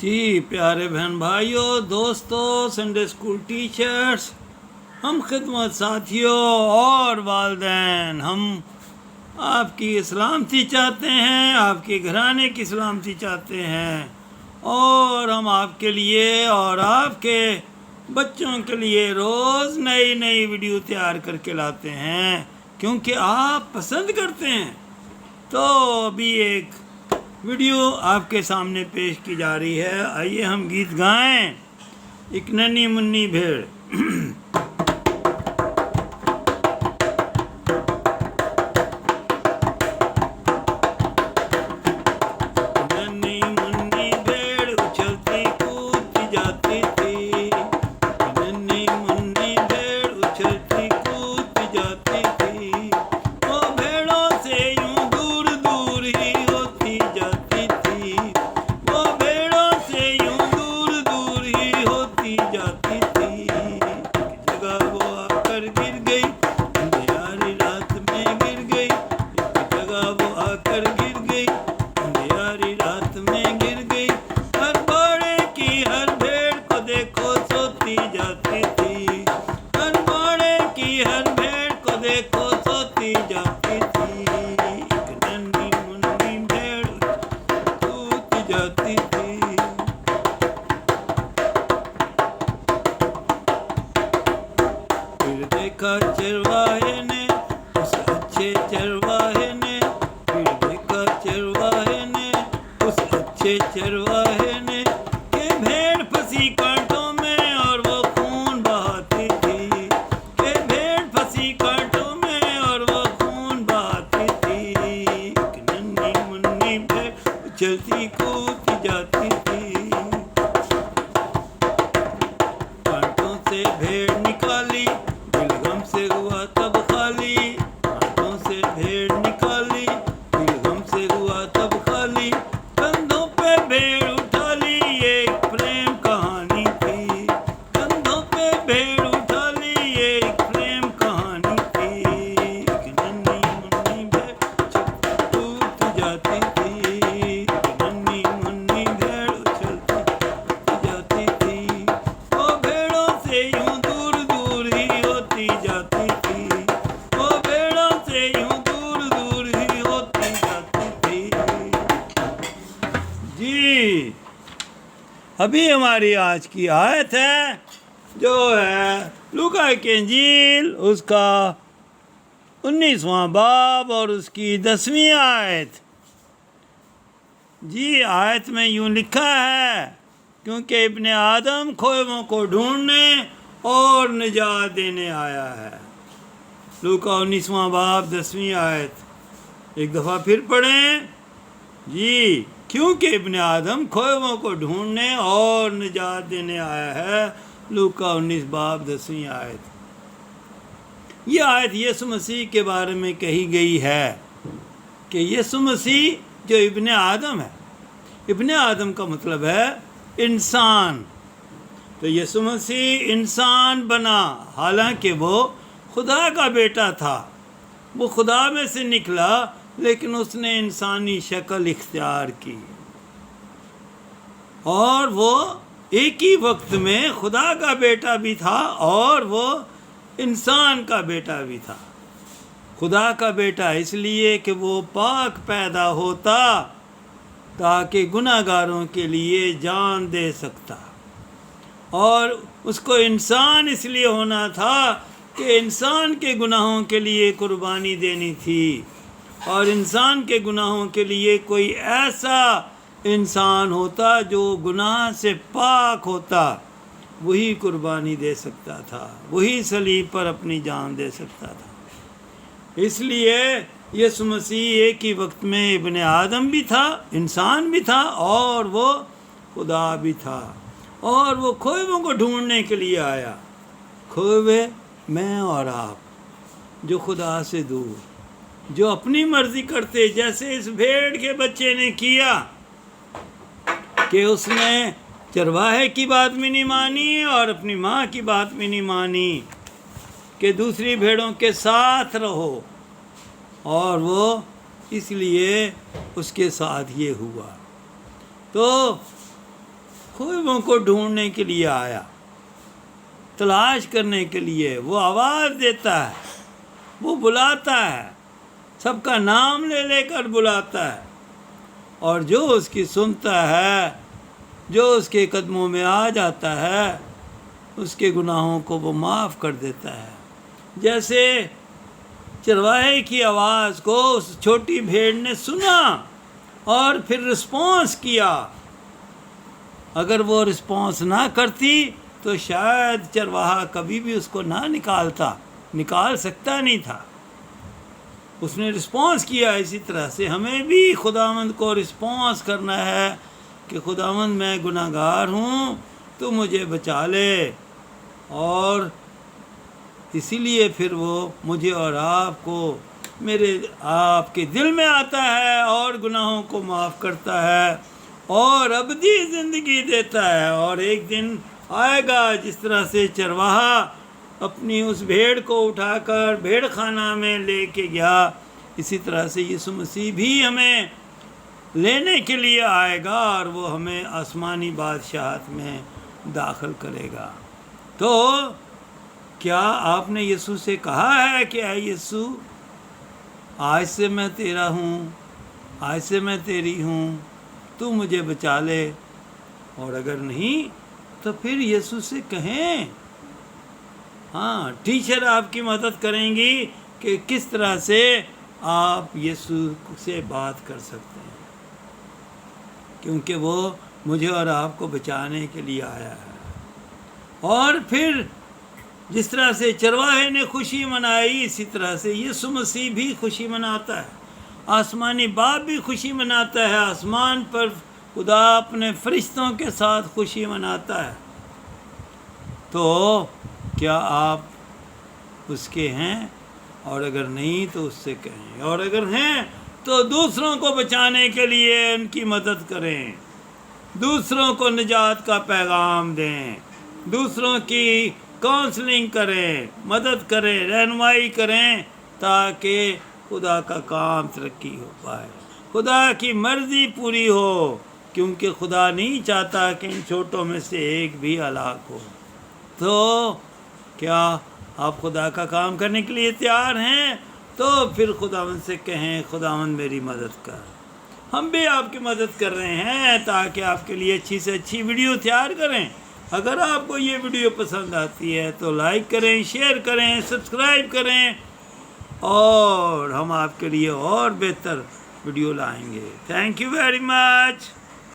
جی پیارے بہن بھائیوں، دوستوں، سنڈے اسکول ٹیچرز، ہم خدمت ساتھیوں اور والدین، ہم آپ کی سلامتی چاہتے ہیں، آپ کے گھرانے کی سلامتی چاہتے ہیں، اور ہم آپ کے لیے اور آپ کے بچوں کے لیے روز نئی نئی ویڈیو تیار کر کے لاتے ہیں کیونکہ آپ پسند کرتے ہیں۔ تو ابھی ایک ویڈیو آپ کے سامنے پیش کی جا رہی ہے، آئیے ہم گیت گائیں۔ ایک ننھی منی بھیڑ۔ ننھی منی بھیڑ اچھلتی کودتی جاتی تھی، ننھی منی بھیڑ اچھلتی کودتی جاتی تھی، وہ بھیڑوں سے یوں دور دور ہی ہوتی جاتی تھی، وہ بھیڑوں سے یوں دور دور ہی ہوتی جاتی تھی۔ ایک جگہ وہ آ کر گر گئی، اندھیاری رات میں گر گئی، ایک جگہ وہ آ کر گر گئی، اندھیاری رات میں گر گئی، ہر باڑے کی ہر بھیڑ کو دیکھو سوتی جاتی تھی، ہر باڑے کی ہر بھیڑ کو دیکھو سوتی جاتی تھی، ایک ننھی منی بھیڑ سوتی جاتی تھی۔ پھر دیکھا چرواہے نے اس اچھے چرواہے نے، پھر دیکھا چرواہے نے اس اچھے چرواہے نے کہ بھیڑ پھنسی کانٹوں میں اور وہ خون بہاتی تھی، کہ بھیڑ پھنسی کانٹوں میں اور وہ خون بہاتی تھی، ایک ننھی منی بھیڑ اچھلتی کودتی جاتی تھی۔ کانٹوں سے بھیڑ نکالی، دل غم سے ہوا تب خالی، کانٹوں سے بھیڑ نکالی، دل غم سے ہوا تب خالی، کندھوں پہ بھیڑ اٹھا لی، یہ ایک پریم کہانی تھی، کندھوں پہ بھیڑ اٹھا لی، یہ ایک پریم کہانی تھی، ایک ننھی منی بھیڑ اچھلتی جاتی تھی، ایک ننھی منی بھیڑ اچھلتی جاتی تھی، وہ بھیڑوں سے یوں دور دور ہی ہوتی جاتی تھی، وہ بھیڑوں سے یوں دور دور ہی ہوتی جاتی تھی۔ جی ابھی ہماری آج کی آیت ہے جو ہے لوکا کی انجیل، اس کا 19واں باب اور اس کی 10ویں آیت۔ جی آیت میں یوں لکھا ہے، کیونکہ ابن آدم کھوئےوں کو ڈھونڈنے اور نجات دینے آیا ہے۔ لوکا 19واں باب 10ویں آیت ایک دفعہ پھر پڑھیں۔ جی کیونکہ ابن آدم کھوئےوں کو ڈھونڈنے اور نجات دینے آیا ہے، لوکا 19 باب 10ویں آیت۔ یہ آیت یسوع مسیح کے بارے میں کہی گئی ہے کہ یسوع مسیح جو ابن آدم ہے، ابن آدم کا مطلب ہے انسان، تو یسوع مسیح انسان بنا، حالانکہ وہ خدا کا بیٹا تھا، وہ خدا میں سے نکلا لیکن اس نے انسانی شکل اختیار کی، اور وہ ایک ہی وقت میں خدا کا بیٹا بھی تھا اور وہ انسان کا بیٹا بھی تھا۔ خدا کا بیٹا اس لیے کہ وہ پاک پیدا ہوتا تاکہ گناہ گاروں کے لیے جان دے سکتا، اور اس کو انسان اس لیے ہونا تھا کہ انسان کے گناہوں کے لیے قربانی دینی تھی، اور انسان کے گناہوں کے لیے کوئی ایسا انسان ہوتا جو گناہ سے پاک ہوتا، وہی قربانی دے سکتا تھا، وہی صلیب پر اپنی جان دے سکتا تھا۔ اس لیے یسوع مسیح ایک ہی وقت میں ابن آدم بھی تھا، انسان بھی تھا، اور وہ خدا بھی تھا، اور وہ کھوئےوں کو ڈھونڈنے کے لیے آیا، کھوئے ہوئے میں اور آپ جو خدا سے دور، جو اپنی مرضی کرتے، جیسے اس بھیڑ کے بچے نے کیا کہ اس نے چرواہے کی بات بھی نہیں مانی اور اپنی ماں کی بھی نہیں مانی کہ دوسری بھیڑوں کے ساتھ رہو، اور وہ اس لیے اس کے ساتھ یہ ہوا۔ تو خوبوں کو ڈھونڈنے کے لیے آیا، تلاش کرنے کے لیے۔ وہ آواز دیتا ہے، وہ بلاتا ہے، سب کا نام لے لے کر بلاتا ہے، اور جو اس کی سنتا ہے، جو اس کے قدموں میں آ جاتا ہے، اس کے گناہوں کو وہ معاف کر دیتا ہے۔ جیسے چرواہے کی آواز کو اس چھوٹی بھیڑ نے سنا اور پھر رسپانس کیا۔ اگر وہ رسپانس نہ کرتی تو شاید چرواہا کبھی بھی اس کو نہ نکال سکتا نہیں تھا۔ اس نے رسپانس کیا۔ اسی طرح سے ہمیں بھی خداوند کو رسپانس کرنا ہے کہ خداوند میں گناہ گار ہوں، تو مجھے بچا لے، اور اسی لیے پھر وہ مجھے اور آپ کو آپ کے دل میں آتا ہے اور گناہوں کو معاف کرتا ہے اور ابدی زندگی دیتا ہے۔ اور ایک دن آئے گا جس طرح سے چرواہا اپنی اس بھیڑ کو اٹھا کر بھیڑ خانہ میں لے کے گیا، اسی طرح سے یسوع مسیح بھی ہمیں لینے کے لیے آئے گا اور وہ ہمیں آسمانی بادشاہت میں داخل کرے گا۔ تو کیا آپ نے یسوع سے کہا ہے کہ اے یسوع، آج سے میں تیرا ہوں، آج سے میں تیری ہوں، تو مجھے بچا لے؟ اور اگر نہیں تو پھر یسوع سے کہیں۔ ہاں، ٹیچر آپ کی مدد کریں گی کہ کس طرح سے آپ یسوع سے بات کر سکتے ہیں، کیونکہ وہ مجھے اور آپ کو بچانے کے لیے آیا ہے۔ اور پھر جس طرح سے چرواہے نے خوشی منائی، اسی طرح سے یسوع مسیح بھی خوشی مناتا ہے، آسمانی باپ بھی خوشی مناتا ہے، آسمان پر خدا اپنے فرشتوں کے ساتھ خوشی مناتا ہے۔ تو کیا آپ اس کے ہیں؟ اور اگر نہیں تو اس سے کہیں، اور اگر ہیں تو دوسروں کو بچانے کے لیے ان کی مدد کریں، دوسروں کو نجات کا پیغام دیں، دوسروں کی کاؤنسلنگ کریں، مدد کریں، رہنمائی کریں، تاکہ خدا کا کام ترقی ہو پائے، خدا کی مرضی پوری ہو، کیونکہ خدا نہیں چاہتا کہ ان چھوٹوں میں سے ایک بھی ہلاک ہو۔ تو کیا آپ خدا کا کام کرنے کے لیے تیار ہیں؟ تو پھر خداوند سے کہیں، خداوند میری مدد کر۔ ہم بھی آپ کی مدد کر رہے ہیں تاکہ آپ کے لیے اچھی سے اچھی ویڈیو تیار کریں۔ اگر آپ کو یہ ویڈیو پسند آتی ہے تو لائک کریں، شیئر کریں، سبسکرائب کریں، اور ہم آپ کے لیے اور بہتر ویڈیو لائیں گے۔ Thank you very much.